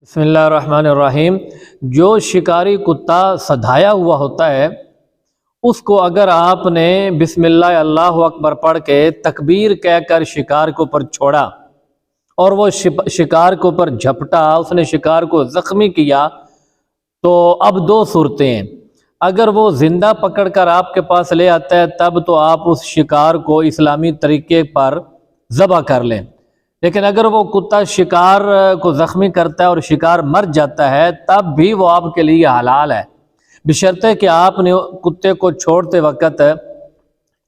بسم اللہ الرحمن الرحیم۔ جو شکاری کتا سدھایا ہوا ہوتا ہے اس کو اگر آپ نے بسم اللہ اللہ اکبر پڑھ کے تکبیر کہہ کر شکار کے اوپر چھوڑا اور وہ شکار کے اوپر جھپٹا، اس نے شکار کو زخمی کیا، تو اب دو صورتیں ہیں۔ اگر وہ زندہ پکڑ کر آپ کے پاس لے آتا ہے تب تو آپ اس شکار کو اسلامی طریقے پر ذبح کر لیں، لیکن اگر وہ کتا شکار کو زخمی کرتا ہے اور شکار مر جاتا ہے تب بھی وہ آپ کے لیے حلال ہے، بشرطے کہ آپ نے کتے کو چھوڑتے وقت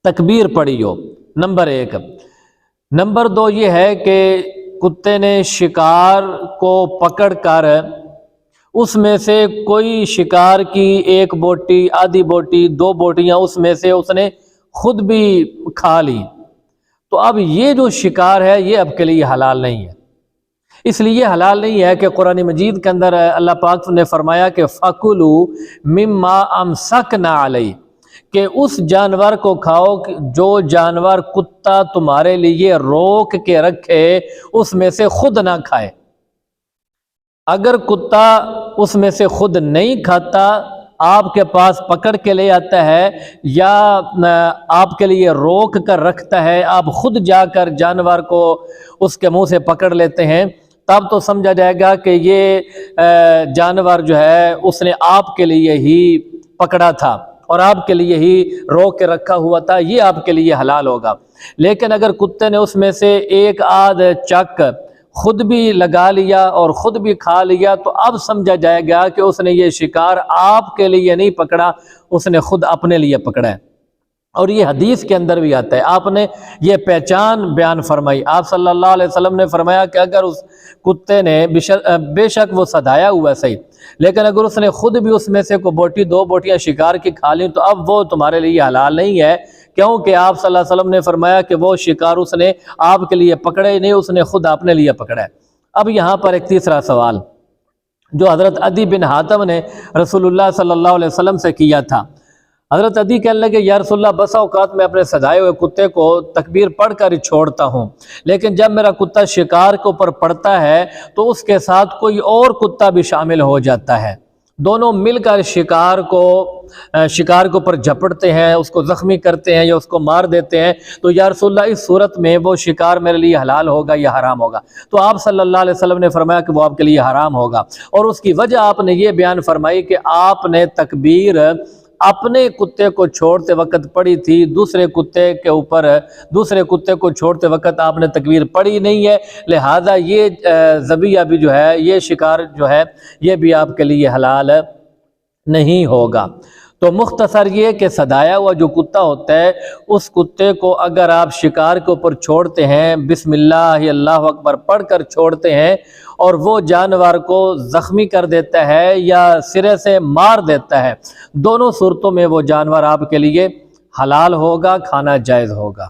تکبیر پڑھی ہو، نمبر ایک۔ نمبر دو یہ ہے کہ کتے نے شکار کو پکڑ کر اس میں سے کوئی شکار کی ایک بوٹی، آدھی بوٹی، دو بوٹیاں اس میں سے اس نے خود بھی کھا لی، تو اب یہ جو شکار ہے یہ اب کے لیے حلال نہیں ہے۔ اس لیے حلال نہیں ہے کہ قرآن مجید کے اندر اللہ پاک نے فرمایا کہ فَكُلُوا مِمَّا أَمْسَكْنَا عَلَيْهِ، کہ اس جانور کو کھاؤ جو جانور کتا تمہارے لیے روک کے رکھے، اس میں سے خود نہ کھائے۔ اگر کتا اس میں سے خود نہیں کھاتا، آپ کے پاس پکڑ کے لے آتا ہے یا آپ کے لیے روک کر رکھتا ہے، آپ خود جا کر جانور کو اس کے منہ سے پکڑ لیتے ہیں، تب تو سمجھا جائے گا کہ یہ جانور جو ہے اس نے آپ کے لیے ہی پکڑا تھا اور آپ کے لیے ہی روک کے رکھا ہوا تھا، یہ آپ کے لیے حلال ہوگا۔ لیکن اگر کتے نے اس میں سے ایک آدھ چک خود بھی لگا لیا اور خود بھی کھا لیا، تو اب سمجھا جائے گا کہ اس نے یہ شکار آپ کے لیے نہیں پکڑا، اس نے خود اپنے لیے پکڑا ہے۔ اور یہ حدیث کے اندر بھی آتا ہے، آپ نے یہ پہچان بیان فرمائی۔ آپ صلی اللہ علیہ وسلم نے فرمایا کہ اگر اس کتے نے بے شک وہ سدھایا ہوا ہے صحیح، لیکن اگر اس نے خود بھی اس میں سے کوئی بوٹی، دو بوٹیاں شکار کی کھا لیں تو اب وہ تمہارے لیے حلال نہیں ہے، کیونکہ آپ صلی اللہ علیہ وسلم نے فرمایا کہ وہ شکار اس نے آپ کے لیے پکڑے نہیں، اس نے خود اپنے لیے پکڑا ہے۔ اب یہاں پر ایک تیسرا سوال جو حضرت عدی بن حاتم نے رسول اللہ صلی اللہ علیہ وسلم سے کیا تھا۔ حضرت عدی کہنے لگے یا رسول اللہ بسا اوقات میں اپنے سدھائے ہوئے کتے کو تکبیر پڑھ کر ہی چھوڑتا ہوں، لیکن جب میرا کتا شکار کے اوپر پڑتا ہے تو اس کے ساتھ کوئی اور کتا بھی شامل ہو جاتا ہے، دونوں مل کر شکار کے اوپر جھپٹتے ہیں، اس کو زخمی کرتے ہیں یا اس کو مار دیتے ہیں، تو یا رسول اللہ اس صورت میں وہ شکار میرے لیے حلال ہوگا یا حرام ہوگا؟ تو آپ صلی اللہ علیہ وسلم نے فرمایا کہ وہ آپ کے لیے حرام ہوگا، اور اس کی وجہ آپ نے یہ بیان فرمائی کہ آپ نے تکبیر اپنے کتے کو چھوڑتے وقت پڑھی تھی، دوسرے کتے کو چھوڑتے وقت آپ نے تکبیر پڑھی نہیں ہے، لہذا یہ ذبیحہ بھی جو ہے، یہ شکار جو ہے یہ بھی آپ کے لیے حلال نہیں ہوگا۔ تو مختصر یہ کہ سدھایا ہوا جو کتا ہوتا ہے اس کتے کو اگر آپ شکار کے اوپر چھوڑتے ہیں، بسم اللہ اللہ اکبر پڑھ کر چھوڑتے ہیں اور وہ جانور کو زخمی کر دیتا ہے یا سرے سے مار دیتا ہے، دونوں صورتوں میں وہ جانور آپ کے لیے حلال ہوگا، کھانا جائز ہوگا۔